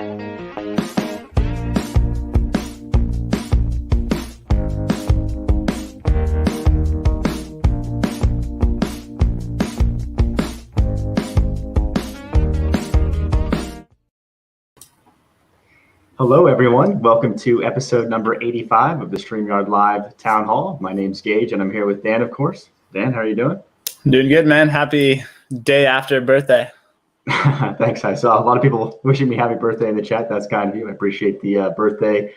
Hello, everyone. Welcome to episode number 85 of the StreamYard Live Town Hall. My name's Gage, and I'm here with Dan, of course. Dan, how are you doing? Doing good, man. Happy day after birthday. Thanks. I saw a lot of people wishing me happy birthday in the chat. That's kind of you. I appreciate the birthday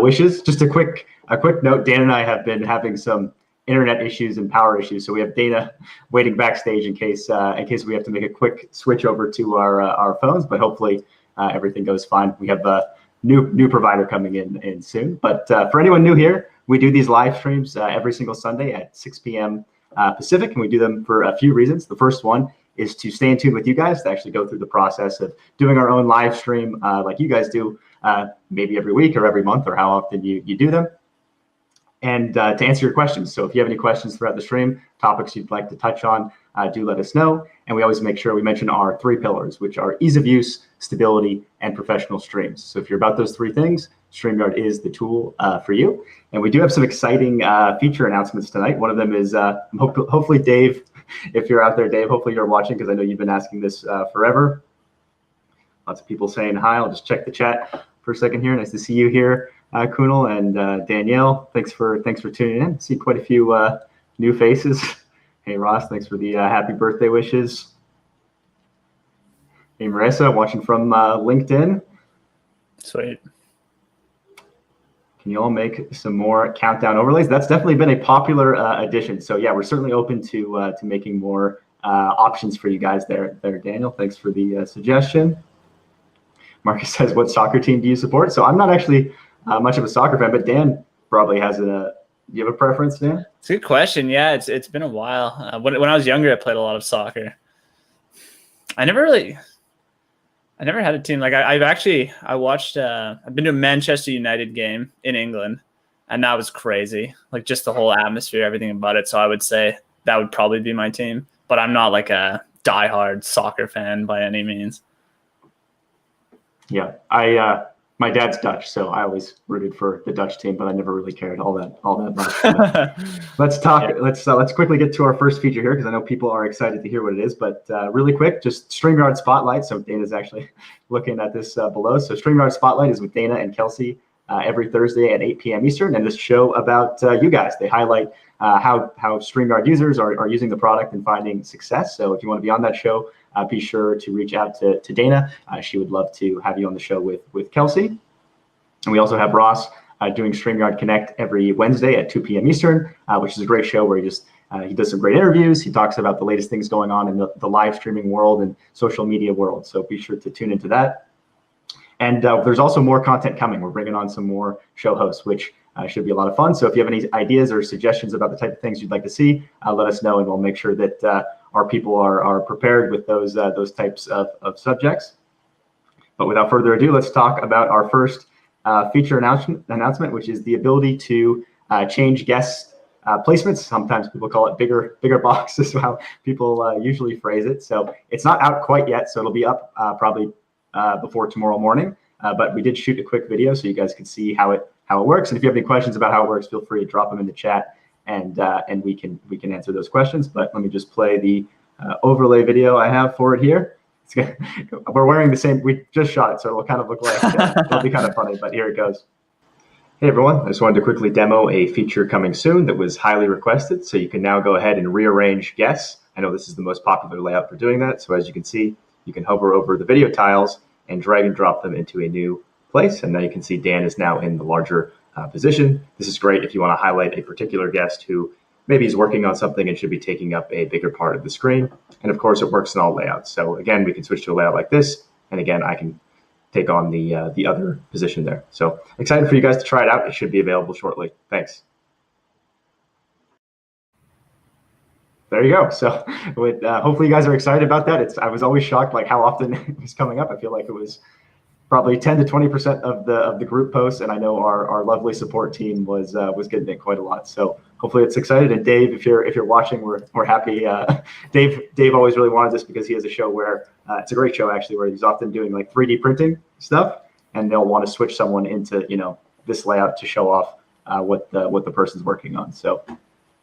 wishes. Just a quick note. Dan and I have been having some internet issues and power issues, so we have Dana waiting backstage in case we have to make a quick switch over to our phones. But hopefully everything goes fine. We have new provider coming in soon. But for anyone new here, we do these live streams every single Sunday at 6 p.m. Pacific, and we do them for a few reasons. The first one is to stay in tune with you guys, to actually go through the process of doing our own live stream like you guys do, maybe every week or every month or how often you do them. And to answer your questions. So if you have any questions throughout the stream, topics you'd like to touch on, do let us know. And we always make sure we mention our 3 pillars, which are ease of use, stability, and professional streams. So if you're about those 3 things, StreamYard is the tool for you. And we do have some exciting feature announcements tonight. One of them is hopefully Dave, if you're out there, Dave, hopefully you're watching, because I know you've been asking this forever. Lots of people saying hi. I'll just check the chat for a second here. Nice to see you here, Kunal and Danielle. Thanks for tuning in. See quite a few new faces. Hey, Ross, thanks for the happy birthday wishes. Hey, Marissa, watching from LinkedIn. Sweet. Can you all make some more countdown overlays? That's definitely been a popular addition. So yeah, we're certainly open to making more options for you guys there, Daniel. Thanks for the suggestion. Marcus says, what soccer team do you support? So I'm not actually much of a soccer fan, but Dan probably has do you have a preference, Dan? It's a good question. Yeah, it's been a while. When I was younger, I played a lot of soccer. I never had a team. Like I watched. I've been to a Manchester United game in England, and that was crazy. Like just the whole atmosphere, everything about it. So I would say that would probably be my team. But I'm not like a diehard soccer fan by any means. Yeah, my dad's Dutch, so I always rooted for the Dutch team, but I never really cared all that much. Let's talk. Yeah. Let's quickly get to our first feature here, because I know people are excited to hear what it is. But really quick, just StreamYard Spotlight. So Dana's actually looking at this below. So StreamYard Spotlight is with Dana and Kelsey every Thursday at 8 p.m. Eastern, and this show about you guys. They highlight how StreamYard users are using the product and finding success. So if you want to be on that show, be sure to reach out to Dana. She would love to have you on the show with Kelsey. And we also have Ross doing StreamYard Connect every Wednesday at 2 p.m. Eastern, which is a great show where he does some great interviews. He talks about the latest things going on in the live streaming world and social media world. So be sure to tune into that. And there's also more content coming. We're bringing on some more show hosts, which should be a lot of fun. So if you have any ideas or suggestions about the type of things you'd like to see, let us know, and we'll make sure that our people are prepared with those types of subjects. But without further ado, let's talk about our first feature announcement, which is the ability to change guest placements. Sometimes people call it bigger box, is how people usually phrase it. So it's not out quite yet, so it'll be up probably before tomorrow morning. But we did shoot a quick video so you guys can see how it works. And if you have any questions about how it works, feel free to drop them in the chat, and we can answer those questions. But let me just play the overlay video I have for it here. We're wearing the same. We just shot it, so it'll kind of look like it'll be kind of funny. But here it goes. Hey everyone, I just wanted to quickly demo a feature coming soon that was highly requested. So you can now go ahead and rearrange guests. I know this is the most popular layout for doing that. So as you can see, you can hover over the video tiles and drag and drop them into a new place. And now you can see Dan is now in the larger position. This is great if you want to highlight a particular guest who maybe is working on something and should be taking up a bigger part of the screen. And of course, it works in all layouts. So again, we can switch to a layout like this. And again, I can take on the other position there. So excited for you guys to try it out. It should be available shortly. Thanks. There you go. So hopefully you guys are excited about that. I was always shocked like how often it was coming up. I feel like it was probably 10 to 20% of the group posts, and I know our lovely support team was getting it quite a lot. So hopefully it's excited. And Dave, if you're watching, we're happy. Dave always really wanted this because he has a show where it's a great show actually, where he's often doing like 3D printing stuff, and they'll want to switch someone into this layout to show off what the person's working on. So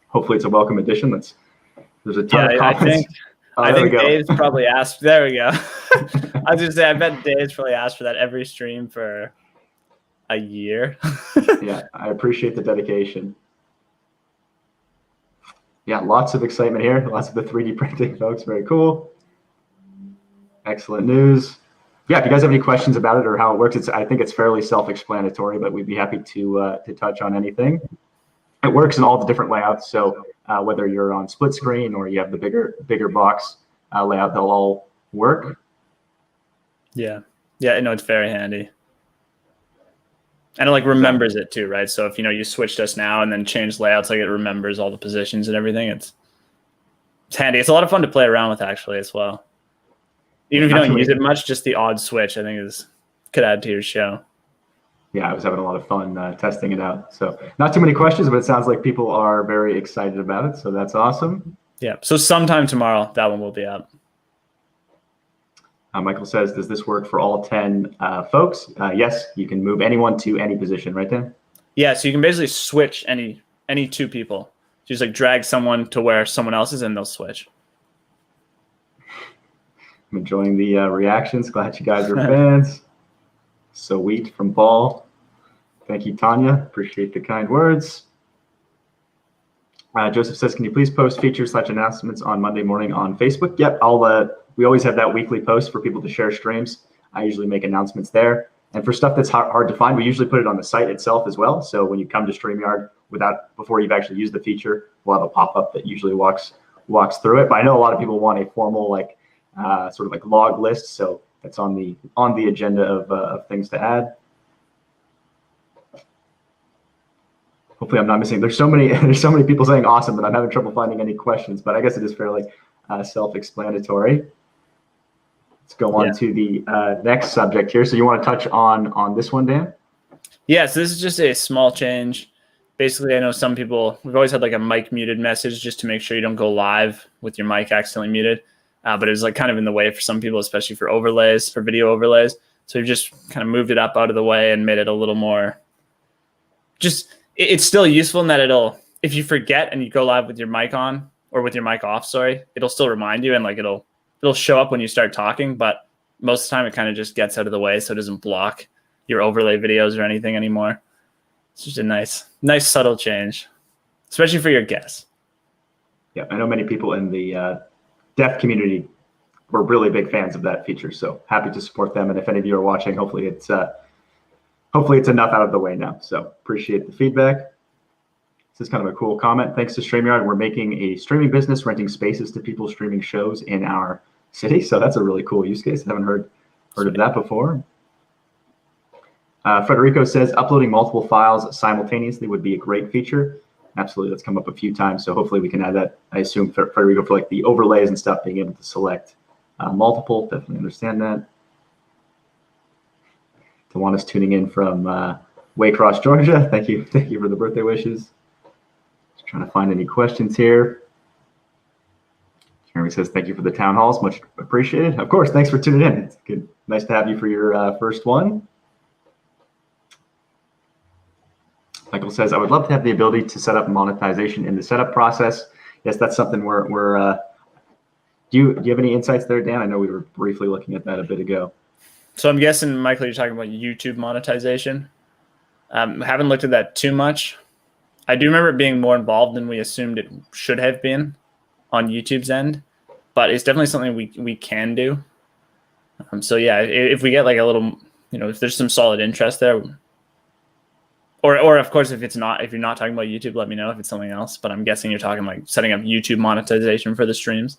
hopefully it's a welcome addition. There's a ton of comments. I think Dave's probably asked. There we go. I was gonna say, I bet Dave's probably asked for that every stream for a year. Yeah, I appreciate the dedication. Yeah, lots of excitement here. Lots of the 3D printing, folks. Very cool. Excellent news. Yeah, if you guys have any questions about it or how it works, I think it's fairly self-explanatory, but we'd be happy to touch on anything. It works in all the different layouts. So whether you're on split screen or you have the bigger box layout, they'll all work. Yeah, I know it's very handy. And it like remembers it too, right? So if you switched us now and then changed layouts, like it remembers all the positions and everything. It's handy. It's a lot of fun to play around with actually as well. Even if you don't use it much, just the odd switch I think could add to your show. Yeah, I was having a lot of fun testing it out. So not too many questions, but it sounds like people are very excited about it. So that's awesome. Yeah. So sometime tomorrow, that one will be up. Michael says, does this work for all 10 folks? Yes, you can move anyone to any position, right, Dan? Yeah, so you can basically switch any two people. Just like drag someone to where someone else is and they'll switch. I'm enjoying the reactions. Glad you guys are fans. Sweet from Paul. Thank you, Tanya. Appreciate the kind words. Joseph says, can you please post features/announcements on Monday morning on Facebook? Yep, we always have that weekly post for people to share streams. I usually make announcemements there. And for stuff that's hard to find, we usually put it on the site itself as well. So when you come to StreamYard, before you've actually used the feature, we'll have a pop-up that usually walks through it. But I know a lot of people want a formal sort of like log list. So that's on the agenda of things to add. Hopefully I'm not missing. There's so many people saying awesome that I'm having trouble finding any questions, but I guess it is fairly self-explanatory. Let's go on to the next subject here. So you want to touch on this one, Dan? Yeah, so this is just a small change. Basically, I know some people, we've always had like a mic muted message just to make sure you don't go live with your mic accidentally muted. But it was like kind of in the way for some people, especially for overlays, for video overlays. So we've just kind of moved it up out of the way and made it a little more, it's still useful in that if you forget and you go live with your mic on or with your mic off, it'll still remind you and like it'll show up when you start talking, but most of the time it kind of just gets out of the way so it doesn't block your overlay videos or anything anymore. It's just a nice subtle change, especially for your guests. Yeah, I know many people in the deaf community were really big fans of that feature, so happy to support them. And if any of you are watching, hopefully it's enough out of the way now. So appreciate the feedback. This is kind of a cool comment. Thanks to StreamYard, we're making a streaming business, renting spaces to people streaming shows in our city. So that's a really cool use case. I haven't heard of that before. Frederico says uploading multiple files simultaneously would be a great feature. Absolutely, that's come up a few times. So hopefully we can add that. I assume Frederico for like the overlays and stuff, being able to select multiple. Definitely understand that. Tawana's tuning in from Waycross, Georgia. Thank you for the birthday wishes. Just trying to find any questions here. Jeremy says, thank you for the town halls. Much appreciated. Of course, thanks for tuning in. It's good. Nice to have you for your first one. Michael says, I would love to have the ability to set up monetization in the setup process. Yes, that's something we're do you have any insights there, Dan? I know we were briefly looking at that a bit ago. So I'm guessing, Michael, you're talking about YouTube monetization. I haven't looked at that too much. I do remember it being more involved than we assumed it should have been on YouTube's end, but it's definitely something we can do. So yeah, if we get like a little, if there's some solid interest there, or of course, if you're not talking about YouTube, let me know if it's something else. But I'm guessing you're talking like setting up YouTube monetization for the streams.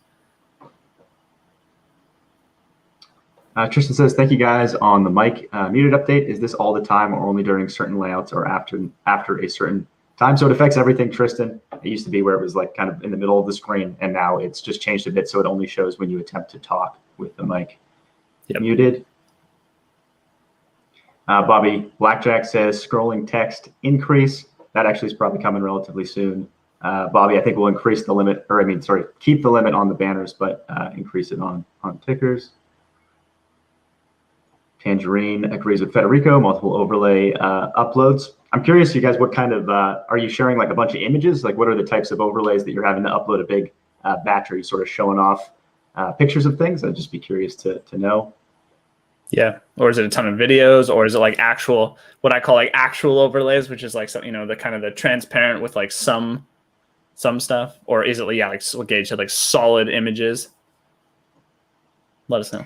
Tristan says, thank you guys on the mic muted update. Is this all the time or only during certain layouts or after a certain time? So it affects everything, Tristan. It used to be where it was like kind of in the middle of the screen, and now it's just changed a bit. So it only shows when you attempt to talk with the mic muted. Bobby Blackjack says, scrolling text increase. That actually is probably coming relatively soon Bobby, I think we'll increase the limit, or keep the limit on the banners, but increase it on tickers. Tangerine agrees with Federico, multiple overlay uploads. I'm curious, you guys, what kind of, are you sharing like a bunch of images? Like what are the types of overlays that you're having to upload a big batch? Are you sort of showing off pictures of things? I'd just be curious to know. Yeah. Or is it a ton of videos, or is it like actual, what I call like actual overlays, which is like some, the kind of the transparent with like some stuff, or is it like, yeah, like what Gage said, like solid images? Let us know.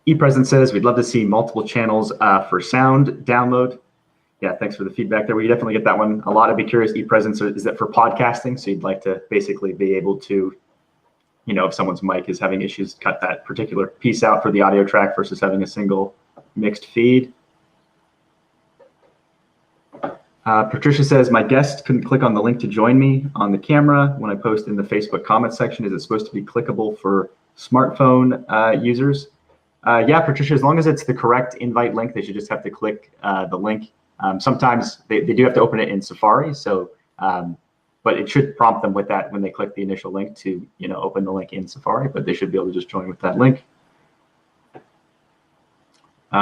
ePresent says we'd love to see multiple channels for sound download. Yeah, thanks for the feedback there. We definitely get that one a lot. I'd be curious, ePresent, so is that for podcasting? So you'd like to basically be able to, if someone's mic is having issues, cut that particular piece out for the audio track versus having a single mixed feed. Patricia says, my guest couldn't click on the link to join me on the camera when I post in the Facebook comment section. Is it supposed to be clickable for smartphone users? Yeah, Patricia, as long as it's the correct invite link, they should just have to click the link. Sometimes they do have to open it in Safari, so but it should prompt them with that when they click the initial link to open the link in Safari, but they should be able to just join with that link.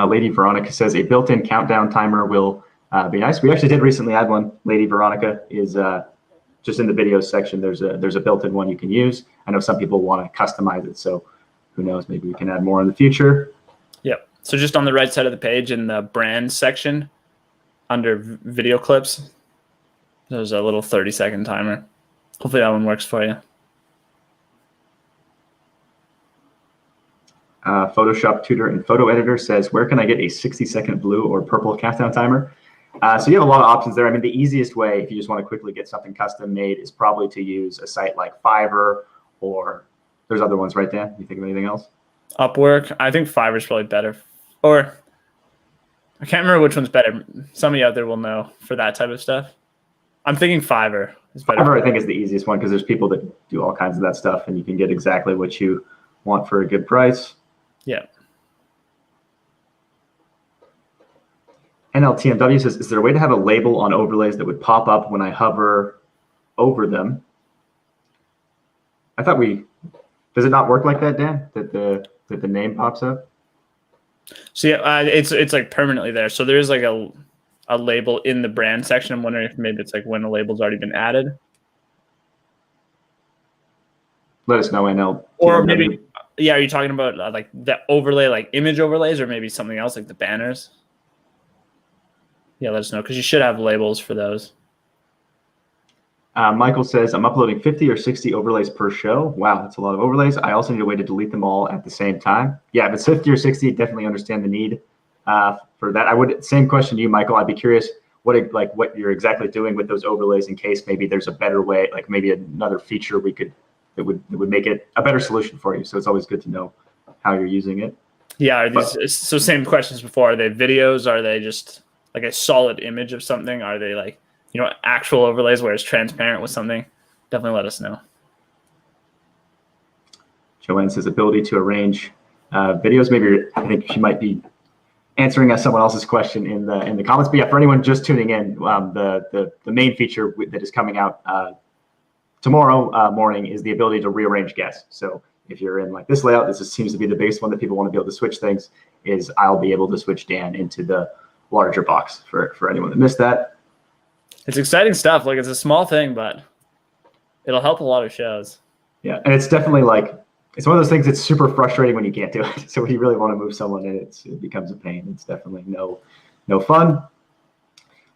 Lady Veronica says a built-in countdown timer will be nice. We actually did recently add one. Lady Veronica is just in the videos section. There's a built-in one you can use. I know some people want to customize it, so who knows? Maybe we can add more in the future. Yep. So just on the right side of the page in the brand section, under video clips, there's a little 30-second timer. Hopefully that one works for you. Photoshop Tutor and Photo Editor says, where can I get a 60-second blue or purple countdown timer? So you have a lot of options there. I mean, the easiest way, if you just want to quickly get something custom made, is probably to use a site like Fiverr, or there's other ones, right, Dan? You think of anything else? Upwork. I think Fiverr's probably better. Or I can't remember which one's better. Some of you out there will know for that type of stuff. I'm thinking Fiverr is better. Fiverr, I think, is the easiest one because there's people that do all kinds of that stuff, and you can get exactly what you want for a good price. Yeah. NLTMW says, is there a way to have a label on overlays that would pop up when I hover over them? I thought does it not work like that, Dan? That the name pops up? So yeah, it's like permanently there. So there is like a label in the brand section. I'm wondering if maybe it's like when a label's already been added. Let us know, NL. Or maybe, yeah, are you talking about like the overlay, like image overlays, or maybe something else like the banners? Yeah, let us know, because you should have labels for those. Michael says, I'm uploading 50 or 60 overlays per show. Wow, that's a lot of overlays. I also need a way to delete them all at the same time. Yeah, if it's 50 or 60, definitely understand the need for that. Same question to you, Michael. I'd be curious what you're exactly doing with those overlays in case maybe there's a better way, like maybe another feature that would make it a better solution for you. So it's always good to know how you're using it. Yeah, so same questions before. Are they videos? Are they just like a solid image of something? Are they like, actual overlays where it's transparent with something? Definitely let us know. Joanne says ability to arrange videos. Maybe I think she might be answering someone else's question in the comments. But yeah, for anyone just tuning in, the main feature that is coming out tomorrow morning is the ability to rearrange guests. So if you're in like this layout, this seems to be the biggest one that people want to be able to switch things, is I'll be able to switch Dan into the larger box for anyone that missed that. It's exciting stuff. Like, it's a small thing, but it'll help a lot of shows. Yeah, and it's definitely it's one of those things that's super frustrating when you can't do it. So when you really want to move someone in, it becomes a pain. It's definitely no fun.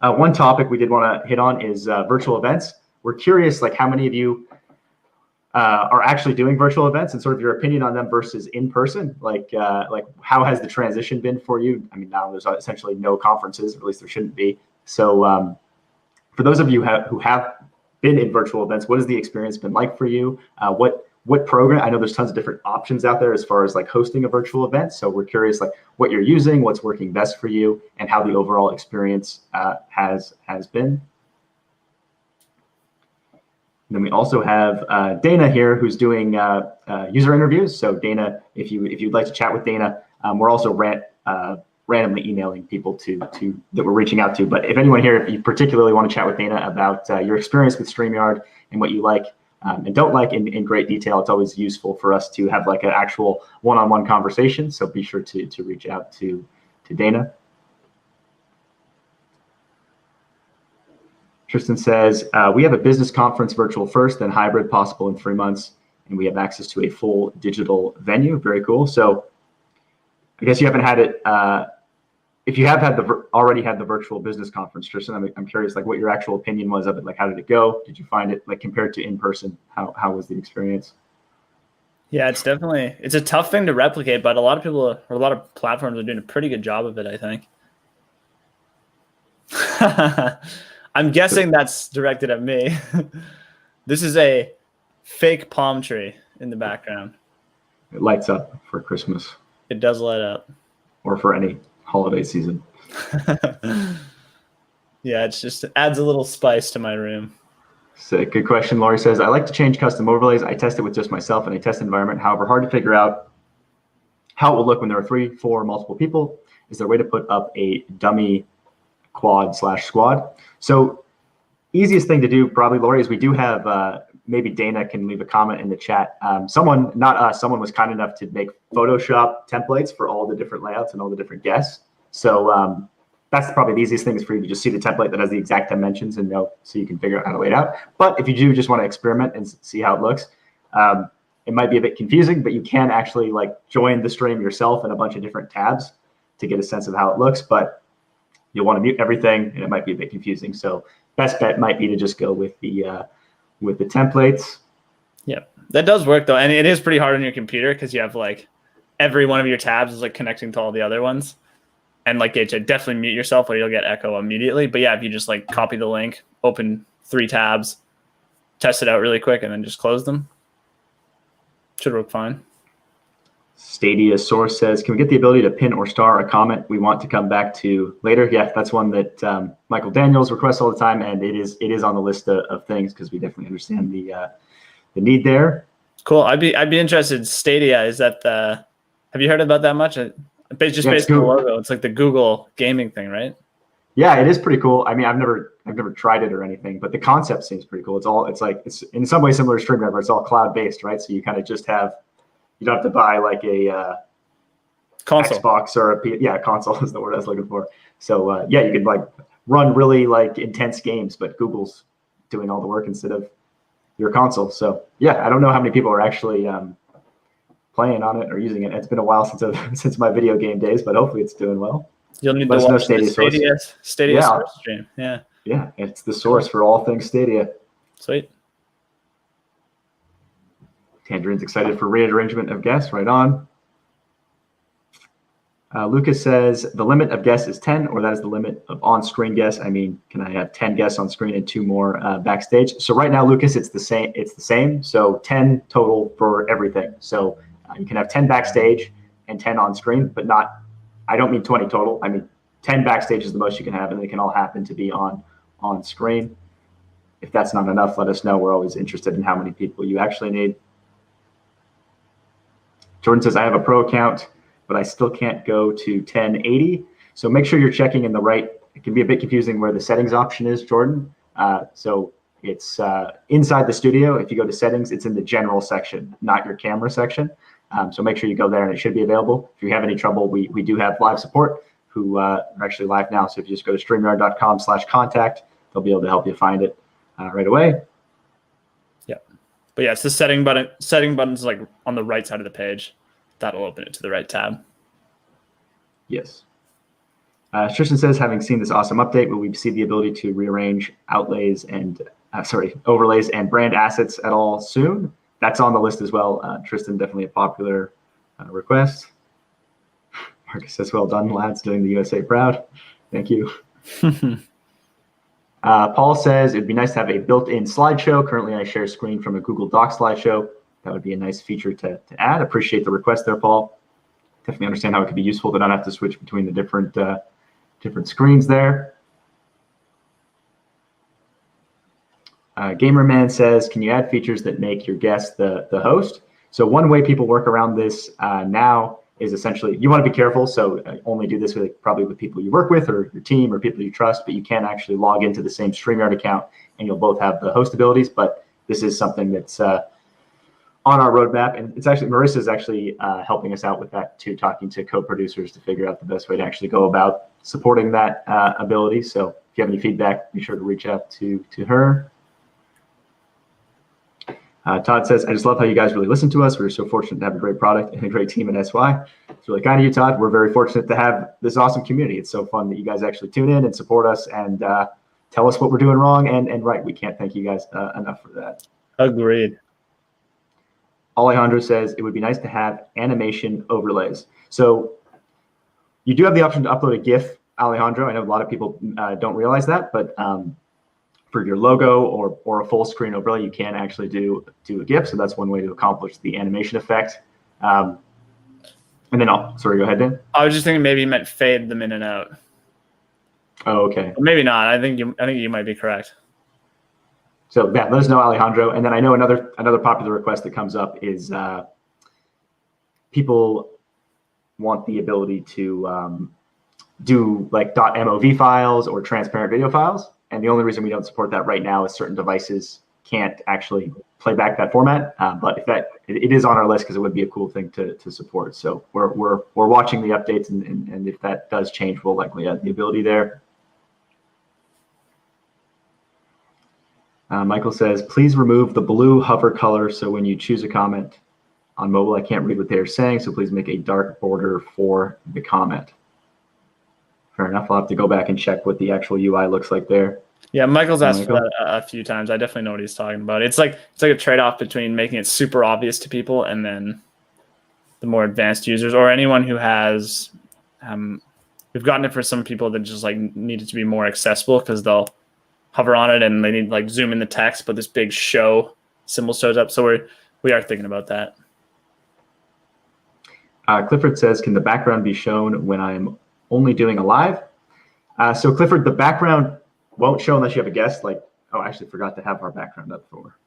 One topic we did want to hit on is virtual events. We're curious, how many of you are actually doing virtual events, and sort of your opinion on them versus in person. Like how has the transition been for you? I mean, now there's essentially no conferences, or at least there shouldn't be. So for those of you who have been in virtual events, what has the experience been like for you? What program? I know there's tons of different options out there as far as hosting a virtual event. So we're curious what you're using, what's working best for you, and how the overall experience has been. And then we also have Dana here, who's doing user interviews. So Dana, if you'd like to chat with Dana, we're also randomly emailing people that we're reaching out to. But if anyone here, if you particularly want to chat with Dana about your experience with StreamYard and what you like and don't like in great detail, it's always useful for us to have like an actual one-on-one conversation. So be sure to reach out to Dana. Tristan says, we have a business conference virtual first, then hybrid possible in 3 months, and we have access to a full digital venue. Very cool. So I guess you haven't had it. If you have had already had the virtual business conference, Tristan, I'm curious, like what your actual opinion was of it. Like, how did it go? Did you find it, like, compared to in person? How was the experience? Yeah, it's a tough thing to replicate, but a lot of people or a lot of platforms are doing a pretty good job of it, I think. I'm guessing that's directed at me. This is a fake palm tree in the background. It lights up for Christmas. It does light up. Or for any holiday season. Yeah, it adds a little spice to my room. So, good question. Laurie says, I like to change custom overlays. I test it with just myself in a test environment. However, hard to figure out how it will look when there are 3, 4, multiple people. Is there a way to put up a dummy quad/squad? So easiest thing to do probably, Laurie, is we do have, maybe Dana can leave a comment in the chat. Someone, not us, someone was kind enough to make Photoshop templates for all the different layouts and all the different guests. So that's probably the easiest thing is for you to just see the template that has the exact dimensions and know, so you can figure out how to lay it out. But if you do just want to experiment and see how it looks, it might be a bit confusing, but you can actually like join the stream yourself in a bunch of different tabs to get a sense of how it looks. But you'll want to mute everything and it might be a bit confusing. So best bet might be to just go with the templates. Yeah, that does work though. And it is pretty hard on your computer because you have like every one of your tabs is like connecting to all the other ones. And like definitely mute yourself or you'll get echo immediately. But yeah, if you just like copy the link, open 3 tabs, test it out really quick, and then just close them, should work fine. Stadia source says, can we get the ability to pin or star a comment we want to come back to later? Yeah, that's one that Michael Daniels requests all the time, and it is on the list of things because we definitely understand the need there. Cool. I'd be interested. Stadia, is that have you heard about that much? It's just based on the logo. It's like the Google gaming thing, right? Yeah, it is pretty cool. I mean, I've never tried it or anything, but the concept seems pretty cool. It's in some way similar to StreamYard, but it's all cloud based, right? So you kind of just have, you don't have to buy like a console. Xbox or a console is the word I was looking for. So yeah, you could like run really like intense games, but Google's doing all the work instead of your console. So yeah, I don't know how many people are actually playing on it or using it. It's been a while since my video game days, but hopefully it's doing well. You'll need to watch the Stadia source stream. Yeah. Yeah, it's the source for all things Stadia. Sweet. Tangerine's excited for rearrangement of guests. Right on. Lucas says the limit of guests is 10, or that is the limit of on-screen guests. I mean, can I have 10 guests on screen and 2 more backstage? So right now, Lucas, it's the same. So 10 total for everything. So you can have 10 backstage and 10 on screen, but not. I don't mean 20 total. I mean 10 backstage is the most you can have, and they can all happen to be on screen. If that's not enough, let us know. We're always interested in how many people you actually need. Jordan says, I have a pro account, but I still can't go to 1080. So make sure you're checking in the right. It can be a bit confusing where the settings option is, Jordan. So it's inside the studio. If you go to settings, it's in the general section, not your camera section. So make sure you go there and it should be available. If you have any trouble, we do have live support who are actually live now. So if you just go to StreamYard.com/contact, they'll be able to help you find it right away. Yeah. But yeah, it's the setting button. Setting button's like on the right side of the page. That'll open it to the right tab. Yes. Tristan says, having seen this awesome update, will we see the ability to rearrange overlays and brand assets at all soon? That's on the list as well. Tristan, definitely a popular request. Marcus says, well done, lads, doing the USA proud. Thank you. Paul says, it'd be nice to have a built-in slideshow. Currently, I share screen from a Google Docs slideshow. That would be a nice feature to add. Appreciate the request there, Paul. Definitely understand how it could be useful to not have to switch between the different screens there. Gamerman says, can you add features that make your guest the host? So one way people work around this now is essentially, you want to be careful. So only do this with probably with people you work with or your team or people you trust, but you can actually log into the same StreamYard account and you'll both have the host abilities. But this is something that's on our roadmap. And it's actually, Marissa is actually helping us out with that too, talking to co-producers to figure out the best way to actually go about supporting that ability. So if you have any feedback, be sure to reach out to her. Todd says, I just love how you guys really listen to us. We're so fortunate to have a great product and a great team at SY. It's really kind of you, Todd. We're very fortunate to have this awesome community. It's so fun that you guys actually tune in and support us and tell us what we're doing wrong and right. We can't thank you guys enough for that. Agreed. Alejandro says, it would be nice to have animation overlays. So you do have the option to upload a GIF, Alejandro. I know a lot of people don't realize that, but for your logo or a full screen overlay, you can actually do a GIF. So that's one way to accomplish the animation effect. And then sorry, go ahead, Dan. I was just thinking maybe you meant fade them in and out. Oh, okay. Or maybe not. I think you might be correct. So yeah, let us know, Alejandro. And then I know another popular request that comes up is people want the ability to do like .mov files or transparent video files. And the only reason we don't support that right now is certain devices can't actually play back that format. But if it is on our list because it would be a cool thing to support. So we're watching the updates, and if that does change, we'll likely add the ability there. Michael says, please remove the blue hover color so when you choose a comment on mobile, I can't read what they're saying. So please make a dark border for the comment. Fair enough. I'll have to go back and check what the actual UI looks like there. Yeah, Michael's asked for that a few times. I definitely know what he's talking about. It's like a trade-off between making it super obvious to people and then the more advanced users or anyone who has we've gotten it for some people that just like need it to be more accessible because they'll hover on it and they need like zoom in the text, but this big show symbol shows up. So we are thinking about that. Clifford says, can the background be shown when I'm only doing a live? So Clifford, the background won't show unless you have a guest. Like, oh, I actually forgot to have our background up for.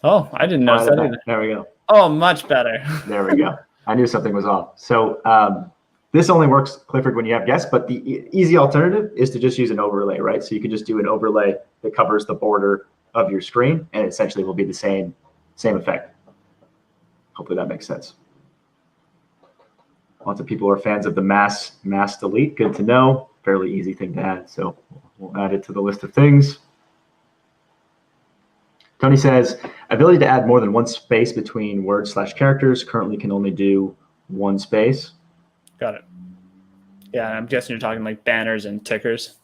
Oh, I didn't notice that either. There we go. Oh, much better. There we go. I knew something was off. So this only works, Clifford, when you have guests, but the easy alternative is to just use an overlay, right? So you can just do an overlay that covers the border of your screen, and it essentially will be the same effect. Hopefully that makes sense. Lots of people are fans of the mass delete. Good to know. Fairly easy thing to add. So we'll add it to the list of things. Tony says, ability to add more than one space between words/characters. Currently can only do one space. Got it. Yeah, I'm guessing you're talking like banners and tickers.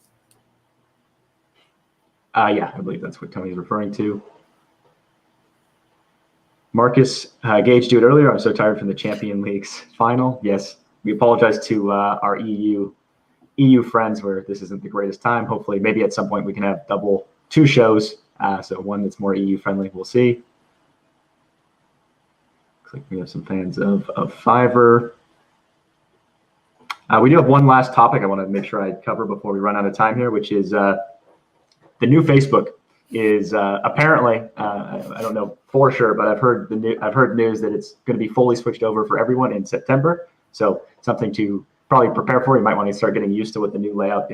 Yeah, I believe that's what Tony's referring to. Marcus, Gage, do it earlier. I'm so tired from the Champion League's final. Yes, we apologize to our EU friends where this isn't the greatest time. Hopefully, maybe at some point we can have two shows. So one that's more EU friendly. We'll see. Looks like we have some fans of Fiverr. We do have one last topic I want to make sure I cover before we run out of time here, which is the new Facebook is apparently I don't know for sure, but I've heard news that it's going to be fully switched over for everyone in September. So something to probably prepare for. You might want to start getting used to what the new layout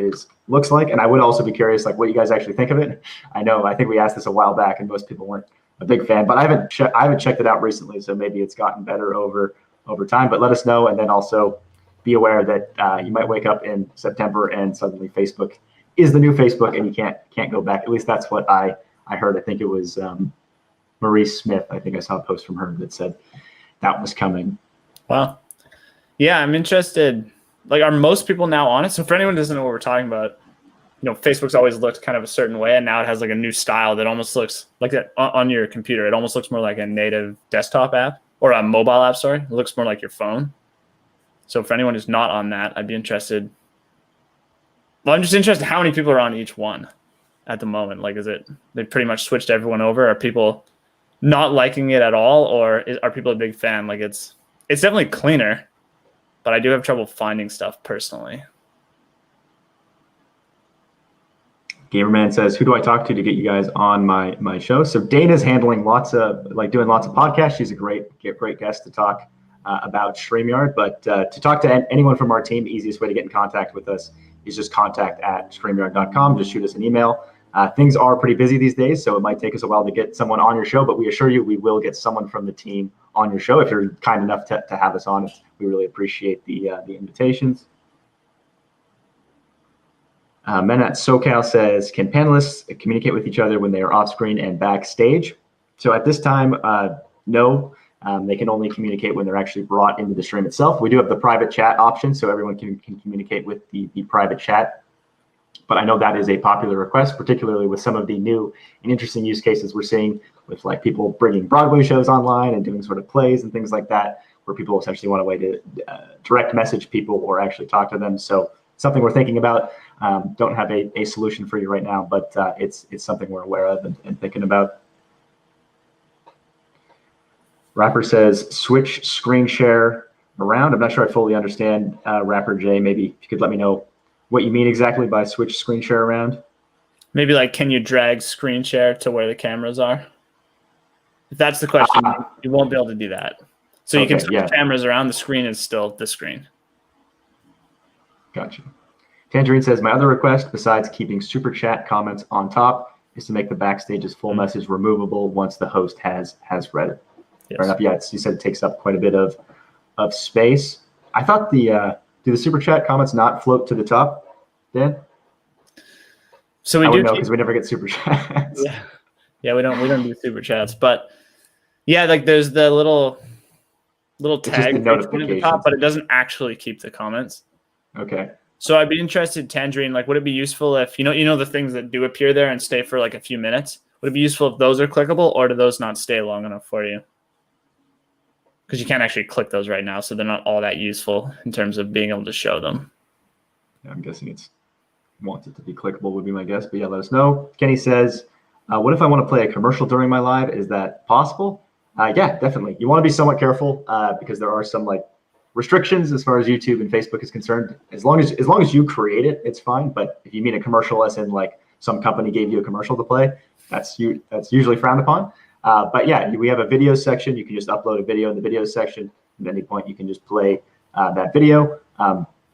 looks like. And I would also be curious, like, what you guys actually think of it. I think we asked this a while back, and most people weren't a big fan. But I haven't checked it out recently, so maybe it's gotten better over time. But let us know, and then also be aware that you might wake up in September and suddenly Facebook is the new Facebook, and you can't go back. At least that's what I heard. I think it was Marie Smith. I think I saw a post from her that said that was coming. Wow. Yeah, I'm interested. Like, are most people now on it? So for anyone who doesn't know what we're talking about, Facebook's always looked kind of a certain way, and now it has like a new style that almost looks like that on your computer. It almost looks more like a native desktop app or a mobile app. Sorry, it looks more like your phone. So for anyone who's not on that, I'd be interested. Well, I'm just interested how many people are on each one at the moment. Like, they pretty much switched everyone over? Are people not liking it at all, or are people a big fan? Like, it's definitely cleaner, but I do have trouble finding stuff personally. Gamerman says, who do I talk to get you guys on my show? So Dana's handling doing lots of podcasts. She's a great guest to talk about StreamYard. But to talk to anyone from our team, the easiest way to get in contact with us is just contact@streamyard.com. Just shoot us an email. Things are pretty busy these days, so it might take us a while to get someone on your show, but we assure you we will get someone from the team on your show if you're kind enough to have us on. We really appreciate the invitations. Men at SoCal says, can panelists communicate with each other when they are off screen and backstage? So at this time, no. They can only communicate when they're actually brought into the stream itself. We do have the private chat option, so everyone can communicate with the private chat. But I know that is a popular request, particularly with some of the new and interesting use cases we're seeing with like people bringing Broadway shows online and doing sort of plays and things like that, where people essentially want a way to direct message people or actually talk to them. So something we're thinking about. Don't have a solution for you right now, but it's something we're aware of and thinking about. Rapper says, switch screen share around. I'm not sure I fully understand, Rapper J. Maybe if you could let me know what you mean exactly by switch screen share around. Maybe like, can you drag screen share to where the cameras are? If that's the question, you won't be able to do that. So you can switch cameras around. The screen is still the screen. Gotcha. Tangerine says, my other request, besides keeping super chat comments on top, is to make the backstage's full message removable once the host has read it. Yes. Fair enough. Yeah, you said it takes up quite a bit of space. I thought do the super chat comments not float to the top, Dan? So we do know because we never get super chats. Yeah, we don't do super chats, but yeah, like there's the little tag at the top, but it doesn't actually keep the comments. Okay. So I'd be interested, Tangerine, like would it be useful if you know the things that do appear there and stay for like a few minutes? Would it be useful if those are clickable, or do those not stay long enough for you? Because you can't actually click those right now, so they're not all that useful in terms of being able to show them. Yeah, I'm guessing it's wants it to be clickable would be my guess, but yeah, let us know. Kenny says, what if I want to play a commercial during my live? Is that possible? Yeah, definitely. You want to be somewhat careful because there are some like restrictions as far as YouTube and Facebook is concerned. As long as you create it, it's fine. But if you mean a commercial, as in like some company gave you a commercial to play, that's usually frowned upon. But yeah, we have a video section. You can just upload a video in the video section. At any point, you can just play that video.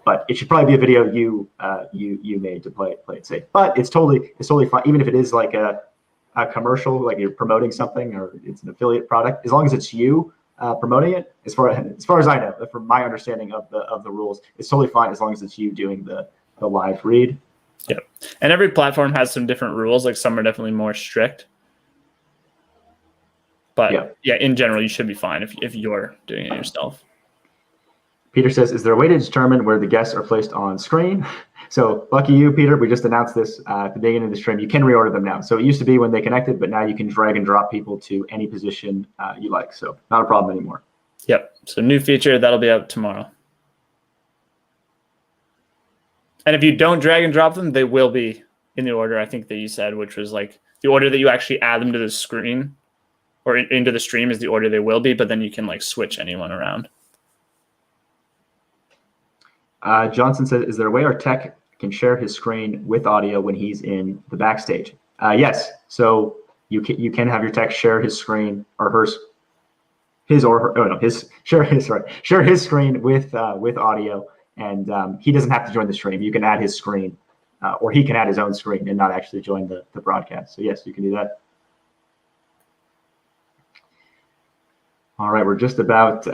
But it should probably be a video you made to play it safe. But it's totally fine, even if it is like a commercial, like you're promoting something or it's an affiliate product. As long as it's you promoting it, as far as I know, from my understanding of the rules, it's totally fine as long as it's you doing the live read. Yeah, and every platform has some different rules. Like some are definitely more strict. But yeah, in general, you should be fine if you're doing it yourself. Peter says, is there a way to determine where the guests are placed on screen? So lucky you, Peter, we just announced this at the beginning of the stream. You can reorder them now. So it used to be when they connected, but now you can drag and drop people to any position you like. So not a problem anymore. Yep. So new feature, that'll be out tomorrow. And if you don't drag and drop them, they will be in the order I think that you said, which was like the order that you actually add them to the screen or into the stream is the order they will be, but then you can like switch anyone around. Johnson says, is there a way our tech can share his screen with audio when he's in the backstage? Yes. So you can have your tech share his screen or share his screen with audio, and he doesn't have to join the stream. You can add his screen, or he can add his own screen and not actually join the broadcast. So yes, you can do that. All right, we're just about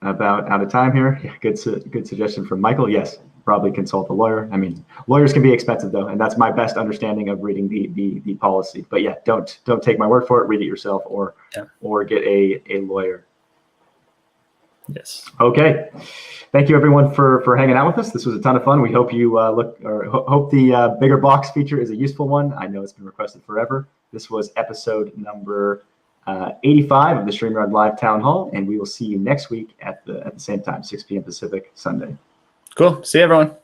out of time here. Yeah, good suggestion from Michael. Yes, probably consult a lawyer. I mean, lawyers can be expensive though, and that's my best understanding of reading the policy. But yeah, don't take my word for it. Read it yourself, or get a lawyer. Yes. Okay. Thank you everyone for hanging out with us. This was a ton of fun. We hope you hope the bigger box feature is a useful one. I know it's been requested forever. This was episode number 85 of the StreamYard Live Town Hall, and we will see you next week at the same time, 6 p.m. Pacific, Sunday. Cool. See you, everyone.